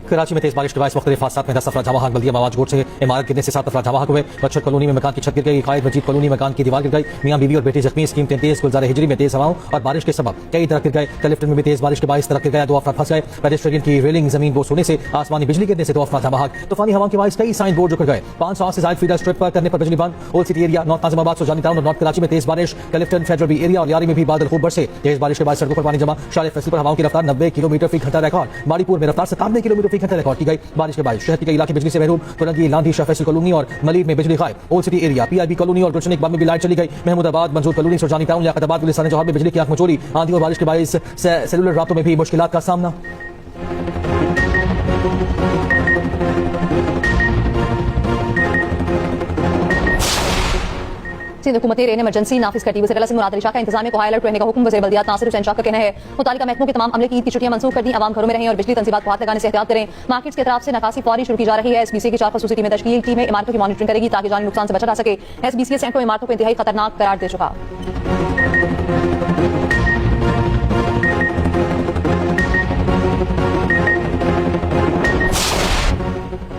कराची में तेज बारिश के बायस मुख्तलिफ हादसात में 10 अफराद जवां हक, बल्दिया मवाज गोट से इमारत गिरने से 7 अफराद जवां हक हुए। बचत कॉलोनी में मकान की छत गिर गई। कायद मजीद कॉलोनी मकान की दीवार गिर गई। मियां बीवी और बेटी जख्मी। स्कीम 33 गुलजार हिजरी में तेज हवाओं और बारिश के सबब कई दरख्त गिर गए। कलेक्टर में भी तेज बारिश के बायस दरख्त गिर गया, 2 अफराद फंस गए। पेडेस्ट्रियन की रेलिंग जमीन बोस होने से आसमानी बिजली गिरने से 2 अफराद जवां हक। तूफानी हवाओं के बायस कई साइन बोर्ड जुड़ गए। 500 से ज्यादा फीडर स्ट्रिप पर करने पर बिजली बंद। Old city area, north Nazimabad, Surjani town और नॉर्थ कराची में तेज बारिश। कलेक्टर फेडरल बी एरिया और यारी में भी बादल खूब बरसे। तेज बारिश के बाद सड़कों पर पानी जमा। शाले फैसल पर हवाओं की रफ्तार 90 किलोमीटर फी घंटा रिकॉर्ड। माड़ीपुर में रफ्तार 97 किलोमीटर फी घंटा रिकॉर्ड की गई। बारिश के बाद शहर के कई इलाके बिजली से महरूम। तुरंगी, लांधी, शाह फैसल कॉलोनी और मलीर में बिजली गायब। Old city area, PIB colony और गुलशन इकबाल में भी लाइट चली गई। महमूदाबाद, मंजूर कॉलोनी, सुजानी टाउन, लियाकताबाद, गुलिस्तान जौहर में बिजली की आंख मचोली। आंधी और बारिश के बायस सेलुलर रातों में भी मुश्किलात का सामना। सिंध हुकूमत ने रेन इमरजेंसी नाफिज कर दी। वज़ीर आला सिंध मुराद अली शाह का इंतजाम में को हाई अलर्ट रहने का हुक्म। वज़ीर बल्दियात नासिर हुसैन शाह का कहना है मुतालिका महकमों के तमाम अमले की ईद की छुट्टियां मंसूख कर दी। आवाम घरों में रहें और बिजली तंसीबात को हाथ लगाने से एहतियात करें। मार्केट्स की तरफ से नकासी फौरी शुरू की जा रही है। एसबीसी की 4 खसूसी टीमें तश्कील टीमें इमारतों की मॉनिटरिंग करेगी ताकि जानी नुकसान से बचा जा सके। एसबीसी सैकड़ों इमारतों को इंतहाई खतरनाक करार दे चुका।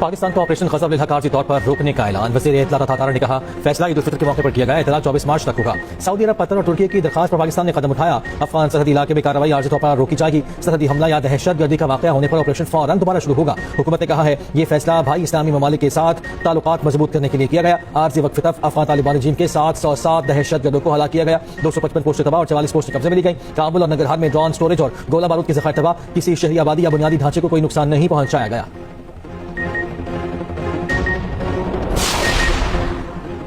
पाकिस्तान का ऑपरेशन ग़ज़ब लिल हक़ आर्ज़ी तौर पर रोकने का ऐलान। वज़ीर इत्तलात तारा ने कहा फैसला ईद उल फितर के मौके पर किया गया। एतलात 24 मार्च तक होगा। सऊदी अरब, कतर और तुर्की की दरखास्त पर पाकिस्तान ने कदम उठाया। अफगान सरहदी इलाके में कार्रवाई आर्ज़ी तौर पर रोकी जाएगी। सरहदी हमला या दहशतगर्दी का वाक़या होने पर ऑपरेशन फौरन दोबारा शुरू होगा। हुकूमत ने कहा है ये फैसला भाई इस्लामी ममालिक के साथ ताल्लुकात मजबूत करने के लिए किया गया। आर्ज़ी वक्फ तक अफगान तालिबान रजीम के 707 दहशतगर्दों को हलाक किया गया। 255 पोस्टें तबाह और 44 पोस्टें कब्जे में ली गई। काबुल और नगरहार में ड्रोन स्टोरेज और गोला बारूद के ज़खायर तबाह। किसी शहरी आबादी या बुनियादी ढांचे को कोई नुकसान नहीं पहुंचाया गया।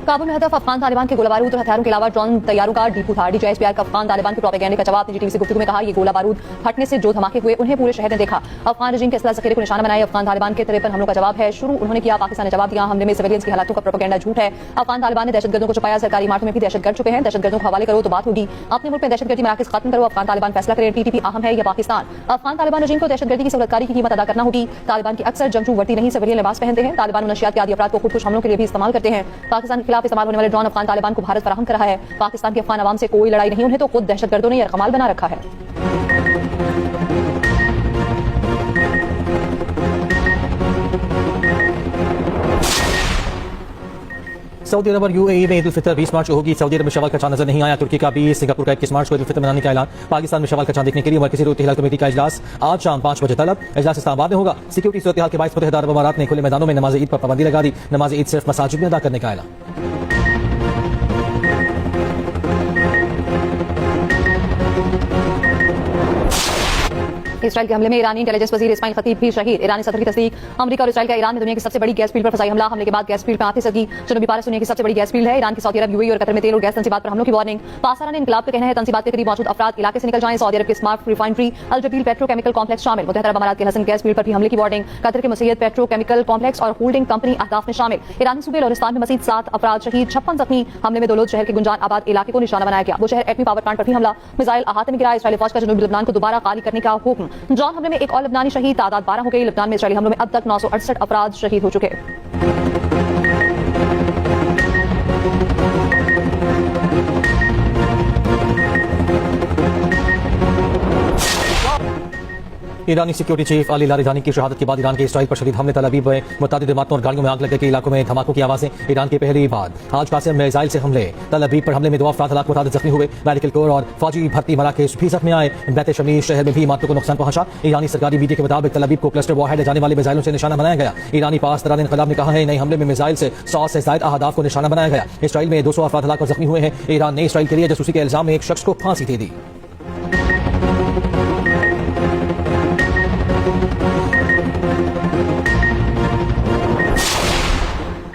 काबुल में हदफ अफगान तालिबान के गोला बारूद और हथियारों के अलावा ड्रोन तैयारों का डिपो था। डीजीआईएसपीआर का अफगान तालिबान के प्रोपेगेंडे का जवाब निजी टीवी से गुफ्तगू में कहा ये गोला बारूद फटने से जो धमाके हुए उन्हें पूरे शहर ने देखा। अफगान रजीम के असला ज़ख़ीरे को निशाना बनाए। अफगान तालिबान के 53 हमलों का जवाब है शुरू उन्होंने किया। पाकिस्तान ने जवाब दिया। हमले में सिविलियंस की हालातों का प्रोपेगेंडा झूठ है। अफगान तालिबान ने दहशतगर्दों को छुपाया। सरकारी इमारतों में भी दहशतगर्द छुपे हैं। दहशतगर्दों को हवाले करो तो बात होगी। अपने मुल्क में दहशतगर्दी मराकज़ खत्म करो। अफगान तालिबान फैसला करे टीटीपी अहम है या पाकिस्तान। अफगान तालिबान रजीम को दहशतगर्दी की सहूलतकारी की कीमत अदा करना होगी। तालिबान की अक्सर जंगजू वर्दी नहीं सिविलियन लिबास पहनते हैं। तालिबान नशियात के आदि अफराद को खुदकुश हमलों के लिए भी इस्तेमाल करते हैं। पाकिस्तान के खिलाफ इस्तेमाल होने वाले ड्रोन अफगान तालिबान को भारत फराहम कर रहा है। पाकिस्तान के अफगान अवाम से कोई लड़ाई नहीं, उन्हें तो खुद दहशतगर्दों ने यरकमाल बना रखा है। सऊदी अरब और यूएई में ईद उल फितर 20 मार्च को होगी। सऊदी अरब में शवाल का चांद नजर नहीं आया। तुर्की का 20, सिंगापुर का 21 मार्च को ईद उल फितर मनाने का ऐलान। पाकिस्तान में शवाल का चांद देखने के लिए मरकज़ी रूरत हिलाल कमेटी का इजलास आज शाम 5 बजे तलब। इजलास इस्लामाबाद में होगा। सिक्योरिटी सूरत हाल के बायस मुत्तहिदा अरब अमारात ने खुले मैदानों में नमाज ईद पर पाबंदी लगा दी। नमाज ईद सिर्फ मसाजिद में अदा करने का ऐलान। इसराइल के हमले में ईरानी इंटेलिजेंस वजीर इस्माइल खतीब भी शहीद। ईरानी सदर की तस्दीक। अमेरिका और इसराइल का ईरान में दुनिया की सबसे बड़ी गैस फील्ड पर फसाई हमला। हमले के बाद गैस फील्ड में आतिश लगी। जनूबी पारस दुनिया की सबसे बड़ी गैस फील्ड है। ईरान की सऊदी अरब, यूएई और कतर में तेल और गैस तंसीबात पर हमलों की वार्निंग। पासारा ने इनकलाब का कहना है तंसीबात के करीब मौजूद अफराद इलाके से निकल जाएं। सऊदी अरब के स्मार्ट रिफाइनरी अल जबील पेट्रोकेमिकल कॉम्प्लेक्स शामिल। मुत्तहिदा अरब अमारात के हसन गैस फील्ड पर भी हमले की वार्निंग। कतर के मुसैयद पेट्रोकेमिकल कॉम्प्लेक्स और होल्डिंग कंपनी अहदाफ में शामिल। ईरानी सूबे बलोचिस्तान में मजीद 7 अफराद शहीद, 56 जख्मी। हमले में दोलोज शहर के गुंजान आबाद इलाके को निशाना बनाया गया। वो शहर एटमी पावर प्लांट पर भी हमला। मिसाइल अहाते में गिरा। इस्राएली फौज का जनूबी लबनान को दोबारा खाली करने का हुक्म। ड्रोन हमले में एक और लबनानी शहीद, तादाद 12 हो गई। लबनान में इस्राएली हमलों में अब तक 968 अफराद शहीद हो चुके। ईरानी सिक्योरिटी चीफ अली लारिजानी की शहादत के बाद ईरान के इसराइल पर शदीद हमले। तल अवीव में मुतअद्दिद इमारतों और गाड़ियों में आग लगने के इलाकों में धमाकों की आवाजें। ईरान की पहली बात। आज कासिम में मिसाइल से हमले। तल अवीव पर हमले में 2 अफराद हलाक, मुतअद्दिद जख्मी हुए। मेडिकल कोर और फौजी भर्ती मराकज़ भी जख्मी आए। बैत शमीर शहर में भी इमारतों को नुकसान पहुंचा। ईरानी सरकारी मीडिया के मुताबिक तल अवीव को क्लस्टर वॉरहेड ले जाने वाले मिसाइलों से निशाना बनाया गया। ईरानी पास दरान इनकलाब ने कहा है नए हमले में मिसाइल से 100 से ज्यादा अहदाफ को निशाना बनाया गया। इसराइल में 200 अफराद हलाक और जख्मी हुए हैं। ईरान ने इसराइल के लिए जासूसी के इल्जाम में एक शख्स को फांसी दे दी।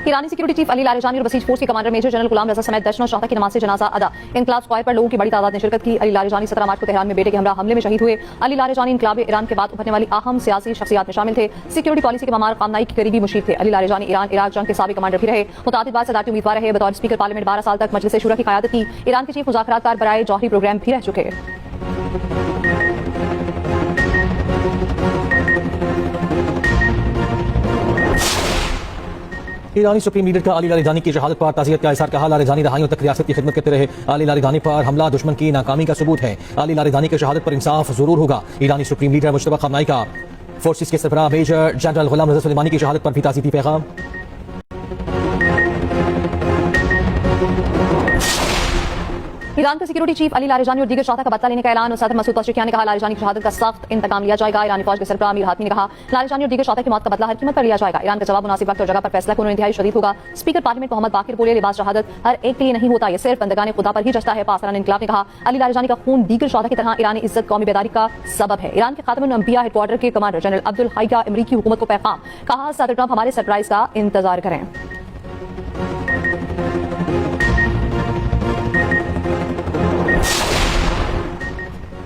ईरानी सिक्योरिटी चीफ अली लारिजानी और बसीज फोर्स के कमांडर मेजर जनरल गुलाम रजा समेत दर्जनों शहदा की नमाज से जनाजा अदा। इनकलाब स्क्वायर पर लोगों की बड़ी तादाद ने शिरकत की। अली लारिजानी 17 मार्च को तेहरान में बेटे के हमरा हमले में शहीद हुए। अली लारिजानी इनकलाब ईरान के बाद उभरने वाली अहम सियासी शख्सियात में शामिल थे। सिक्योरिटी पॉलिसी के मामार खामनाई के करीबी मुशीर थे। अली लारिजानी ईरान इराक जंग के साबिक कमांडर भी रहे। मुतादिद बार सदारती उम्मीदवार रहे। बतौर स्पीकर पार्लियामेंट 12 साल तक मजलिस शूरा की क़यादत की। ईरान के चीफ मुज़ाकरात कार बराए जौहरी प्रोग्राम भी रह चुके। ईरानी सुप्रीम लीडर का अली लारिजानी की शहादत पर ताज़ियत का इज़हार। कहा लारिजानी दहाइयों तक रियासत की खिदमत करते रहे। अली लारिजानी पर हमला दुश्मन की नाकामी का सबूत है। अली लारिजानी की शहादत पर इंसाफ जरूर होगा। ईरानी सुप्रीम लीडर मुश्तबा खमनाई का फोर्सेस के सरबराह मेजर जनरल गुलाम रज़ा सुलेमानी की शहादत पर भी ताज़ीती पैगाम। ईरान के सिक्योरिटी चीफ अली लारिजानी और दीगर शोधा का बदला लेने का ऐलान। सदर मसूद पज़ेश्कियान ने कहा लारिजानी की शहादत का सख्त इंतकाम लिया जाएगा। ईरानी फौज के सरबराह अमीर हातमी ने कहा लारिजानी और दीगर शोधा की मौत का बदला हर कीमत पर लिया जाएगा। ईरान का जवाब मुनासिब वक्त और जगह पर फैसला करो इंतहाई शदीद होगा। स्पीकर पार्लियामेंट मोहम्मद बाकिर बोले लिबास शहादत हर एक के लिए नहीं होता, यह सिर्फ बंदगाने खुदा पर ही जचता है। पासरान इनकलाब ने कहा अली लारिजानी का खून दीगर शोधा की तरह ईरानी इज्जत कौमी बेदारी का सबब है। ईरान के खातमुल अंबिया हेडक्वार्टर के कमांडर जनरल अब्दुल हईया अमरीकी हुकूमत को पैगाम। कहा सदर ट्रंप हमारे सरप्राइज का इंतजार करें।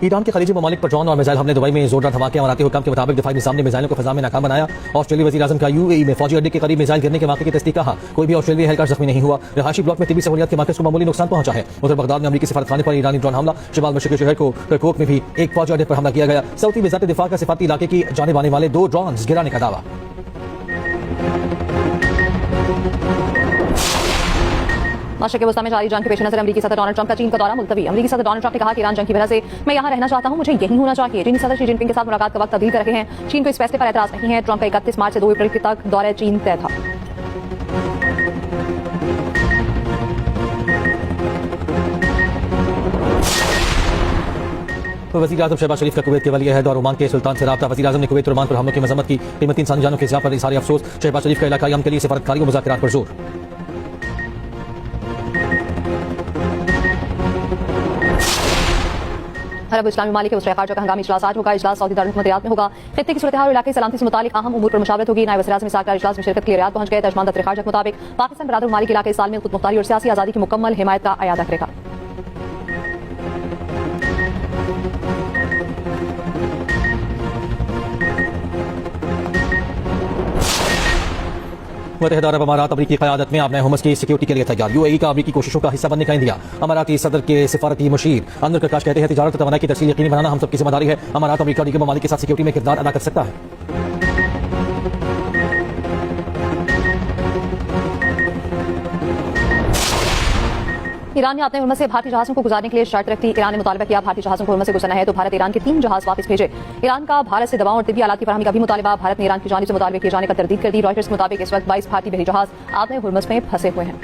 ईरान के खलीजी ममालिक पर ड्रोन और मिसाइल हमले। दुबई में जोरदार धमाके और आते हुकम के मुताबिक दिफाई निज़ाम ने मिसाइलों को फिजा में नाकाम बनाया। ऑस्ट्रेलियाई वज़ीर आज़म का यूएई में फौजी अड्डे के करीब मिसाइल गिरने के वाक़े की तस्दीक। कहा कोई भी ऑस्ट्रेलियाई एहलकार जख्मी नहीं हुआ। रिहायशी ब्लॉक में तिबी सहूलियात के मरकज़ को मामूली नुकसान पहुंचा है। उधर बगदाद में अमरीकी सफारतखाने पर ईरानी ड्रोन हमला। शिमाल मशरिकी शहर को किरकुक में भी एक फौजी अड्डे पर हमला किया गया। सऊदी वज़ारत दिफा का सिफाती इलाके की जानिब आने वाले 2 ड्रोन गिराने का दावा। मशरिक़ वस्ता में जारी जंग के पेश नजर अमरीकी सदर डोनाल्ड ट्रंप का चीन का दौरा मुलतवी। अमरीकी सदर डोनाल्ड ट्रंप ने कहा कि ईरान जंग की वजह से मैं यहाँ रहना चाहता हूँ, मुझे यही होना चाहिए। चीनी सदर शी जिनपिंग के साथ मुलाकात का वक्त तब्दील कर रहे हैं। चीन को इस फैसले पर एतराज नहीं है। ट्रंप का 31 मार्च से 2 अप्रैल तक दौरे चीन तय था। वज़ीर आज़म शहबाज शरीफ का कुवैत के वली अहद और ओमान के सुल्तान से रब्ता। वज़ीर आज़म ने कुवैत और ओमान पर हमलों की मजम्मत की। कीमती इंसानी जानों के ज़िया पर इज़हार अफसोस। शहबाज शरीफ का इलाकाई अमन के लिए सफारतकारी और मुज़ाकरात पर जोर। अरब इस्लामी ममालिक के वज़ीर ख़ारजा का हंगामी इजलास आज होगा। इजलास सऊदी दारुल हुकूमत रियाद में होगा। खित्ते की सूरत हाल और इलाके सलामती से मुतालिक अहम उमूर पर मुशावरत होगी। नायब वज़ीर आज़म इसाक डार इजलास में शिरकत के लिए रियाद पहुंच गए। तर्जुमान दफ्तर ख़ारजा के मुताबिक पाकिस्तान बरादर ममालिक के इलाके साल में खुद मुख्तारी और सियासी आज़ादी की मुकम्मल हिमायत का अयादा करेगा। मुत्तहिदा अरब अमारात अमरीकी क़यादत में अब नए हुमस की सिक्योरिटी के लिए तैयार। यूएई का अमरीकी कोशिशों का हिस्सा बनने का इंदिया। अमाराती सदर के सिफारती मुशीर अनवर करकाश कहते हैं तिजारत और तवानाई की तफसील यकीनी बनाना हम सबकी जिम्मेदारी है। अमारात अमरीका और दीगर ममालिक के साथ सिक्योरिटी में किरदार अदा कर सकता है। ईरान ने अपने हुर्मत से भारतीय जहाज़ों को गुजारने के लिए शर्त रखी। ईरान ने मुतालबा किया भारतीय जहाज़ों को हुर्मत से गुजरना है तो भारत ईरान के 3 जहाज़ वापस भेजे। ईरान का भारत से दवाओं और तिब्बी आलात की फराहमी का भी मुतालबा। भारत ने ईरान की जानिब से मुतालबे किए जाने का तरदीद कर दी। रॉयटर्स के मुताबिक इस वक्त 22 भारतीय बहरी जहाज़ अपने हुर्मत में फंसे हुए हैं।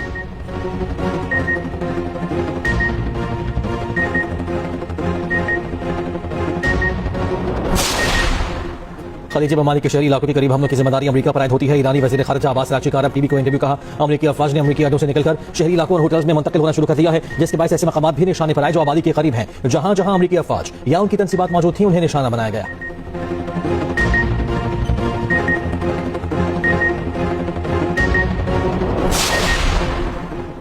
खलीजी ममालिक के शहरी इलाकों के करीब हमलों की जिम्मेदारी अमरीका पर आयद होती है। ईरानी वज़ीर ख़ारजा अब्बास अराग़ची का अरब टीवी को इंटरव्यू। कहा अमरीकी अफवाज ने अमरीकी अड्डों से निकलकर शहरी इलाकों और होटल्स में मुंतकिल होना शुरू कर दिया है, जिसके बायस ऐसे मकामात भी निशाने पर आए जो आबादी के करीब हैं। जहां जहां अमरीकी अफवाज या उनकी तंसीबात मौजूद थी उन्हें निशाना बनाया गया।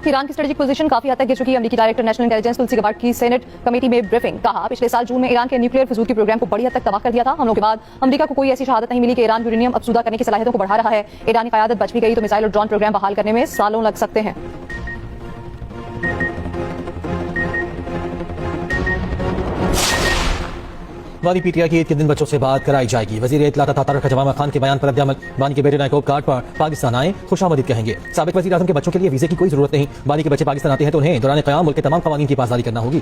ईरान की स्ट्रेटेजिक पोजीशन काफी हद तक गिर चुकी है। अमरीकी डायरेक्टर नेशनल इंटेलिजेंस तुलसी गबार्ड की सेनेट कमेटी में ब्रीफिंग। कहा पिछले साल जून में ईरान के न्यूक्लियर फजूल के प्रोग्राम को बड़ी हद तक तबाह कर दिया था। हमलों के बाद अमरीका को कोई ऐसी शहादत नहीं मिली कि ईरान यूरेनियम अफसूदा करने की सलाहियतों को बढ़ा रहा है। ईरानी क़यादत बच भी गई तो मिसाइल और ड्रोन प्रोग्राम बहाल करने में सालों लग सकते हैं। वादी पीटीआई की ईद के दिन बच्चों से बात कराई जाएगी। वज़ीर इत्तलात तारिक जमामा खान के बयान पर रद्द अमल। बानी के बेटे नायकोब कार्ड पर पाकिस्तान आए खुशामदीद कहेंगे। साबिक वज़ीर आज़म के बच्चों के लिए वीज़े की कोई ज़रूरत नहीं। बानी के बच्चे पाकिस्तान आते हैं तो उन्हें दौरान क़याम मुल्क के तमाम क़वानीन की पासदारी करना होगी।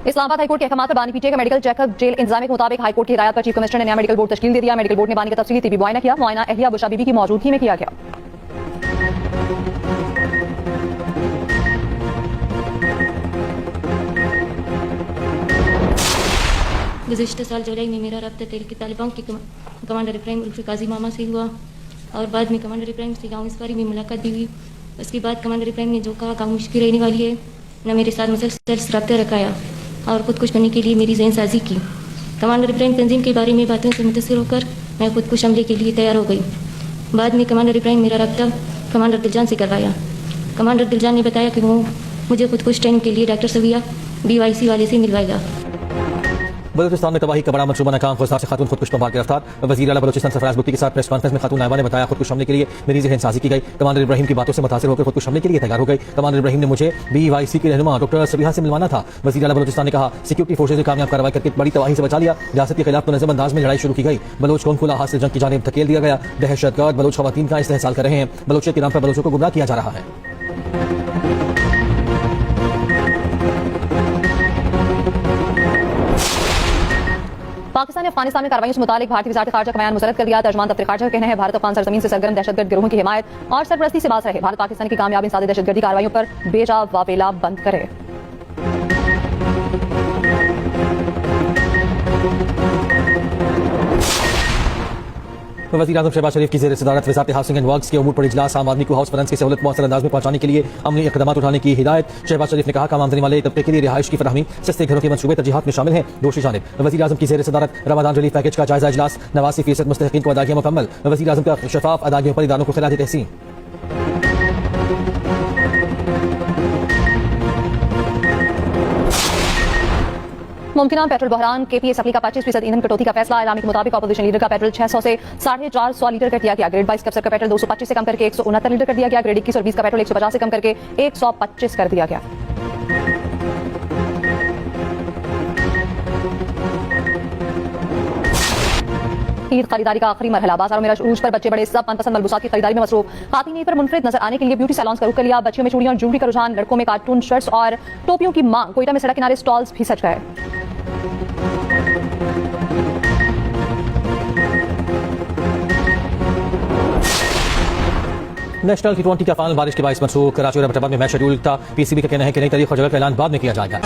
इस्लामाबाद हाईकोर्ट के अहकाम पर बानी पीटीआई का मेडिकल चेकअप जेल इंतजाम के मुताबिक हाईकोर्ट की हिदायत पर चीफ कमिश्नर ने नया मेडिकल बोर्ड तश्कील दे दिया। मेडिकल बोर्ड ने बानी का तफसीली तिबी मुआयना किया। मुआयना अहलिया बुशा बीबी की मौजूदगी में किया गया। गुज़िश्ता साल जुलाई में मेरा रब्ता तहरीक तालिबान के कमांडर इब्राहिम उल्फ काजी मामा से हुआ और बाद में कमांडर इब्राहिम से गाँव इस बारे में मुलाकात भी हुई। उसके बाद कमांडर इब्राहिम ने जो कहा गाँव मुश्किल रहने वाली है, न मेरे साथ मुसलसल रब्ता रखाया और खुदकुश बनने के लिए मेरी जहन साजी की। कमांडर इब्राहिम तंजीम के बारे में बातों से मुतासिर होकर मैं खुदकुश हमले के लिए तैयार हो गई। बाद में कमांडर इब्राहिम मेरा रब्ता कमांडर दिलजान से करवाया। कमांडर दिलजान ने बताया कि वो मुझे खुदकुश ट्रेनिंग के लिए डॉक्टर सविया BYC वाले से मिलवाएगा। बलूचिस्तान में तबाही का बड़ा मंसूबा नाकाम। खुजदार से खातून खुदकुश पर गिरफ्तार। वज़ीर आला बलूचिस्तान सरफराज बुत्ती के साथ प्रेस कॉन्फ्रेंस में खातून नायबा ने बताया खुदकुश हमले के लिए मेरी जहनसाजी की गई। कमांडर इब्राहिम की बातों से मुतासिर होकर खुदकुश हमले के लिए तैयार हो गई। कमांडर इब्राहिम ने मुझे BYC की रहनुमा डॉक्टर सबिहा से मिलवाना था। वज़ीर आला बलूचिस्तान ने कहा सिक्योरिटी फोर्सेज ने कामयाब कार्रवाई करके बड़ी तबाही से बचा लिया। रियासत के खिलाफ मुनज़्ज़म अंदाज में लड़ाई शुरू की गई। बलोच को खुला हाथ से जंग की जानिब धकेल दिया गया। दहशतगर्द बलोच ख़वातीन का इस्तेहसाल कर रहे हैं। बलोचियत के नाम पर बलोचों को गुमराह किया जा रहा है। पाकिस्तान ने अफगानिस्तान में कार्रवाई से मुतालिक भारतीय वज़ारत ख़ारजा का बयान मुस्तरद कर दिया। तर्जुमान दफ्तर ख़ारजा का कहना है भारत अफगान सरजमीन से सरगर्म दहशतगर्द गिरोहों की हिमायत और सरपरस्ती से बाज रहे। भारत पाकिस्तान की कामयाब इंसादी दहशतगर्दी कार्रवाइयों पर बेजा वावेला बंद करे। वज़ीर आज़म शहबाज शरीफ की ज़ेर सदारत वज़ारत हाउसिंग एंड वर्क्स के उमूर पर इजलास। आम आदमी को हाउस फाइनेंस की सहूलत मौसर अंदाज में पहुंचाने के लिए अमली इक़दाम उठाने की हिदायत। शहबाज शरीफ ने कहा कम आमदनी वाले तबके के लिए रिहाइश की फराहमी सस्ते घरों के मंसूबे तरजीहात में शामिल हैं। दूसरी जानिब वज़ीर आज़म की ज़ेर सदारत रमज़ान रिलीफ पैकेज का जायजा इजलास। 89% मुस्तहिक़ीन को अदायगियाँ मुकम्मल। वज़ीर आज़म का शफाफ अदायगियों पर इदारों को खिलाफ़ तहसीन। मुमकिन पेट्रोल बहरान KPA सप्लाई का 25% ईंधन कटौती का फैसला। ऐलान के मुताबिक अपोजिशन लीडर का पेट्रोल 600 से 450 लीटर कर दिया गया। ग्रेड 22 के अफसर का पेट्रोल 225 से कम करके 169 लीटर कर दिया गया। ग्रेड 21 और 20 का पेट्रोल 150 से कम करके 125 कर दिया गया। ईद खरीदारी का आखिरी मरहला। बाजारों में रश उरूज पर बच्चे बड़े सब मनपसंद मलबूसात की खरीदारी में मसरूफ। खातून ईद पर मुनफरिद नजर आने के लिए ब्यूटी सैलून्स का रुख कर लिया। बच्चियों में चूड़ियां और ज्वेलरी का रुझान, लड़कों में कार्टून शर्ट्स और टोपियों की मांग। कोयटा में सड़क किनारे स्टॉल्स भी सज गए। नेशनल T20 का फाइनल बारिश के बायस मनसूख। कराची और अहमदाबाद में मैच शेड्यूल था। PCB का कहना है कि नई तारीख और जगह का ऐलान बाद में किया जाएगा।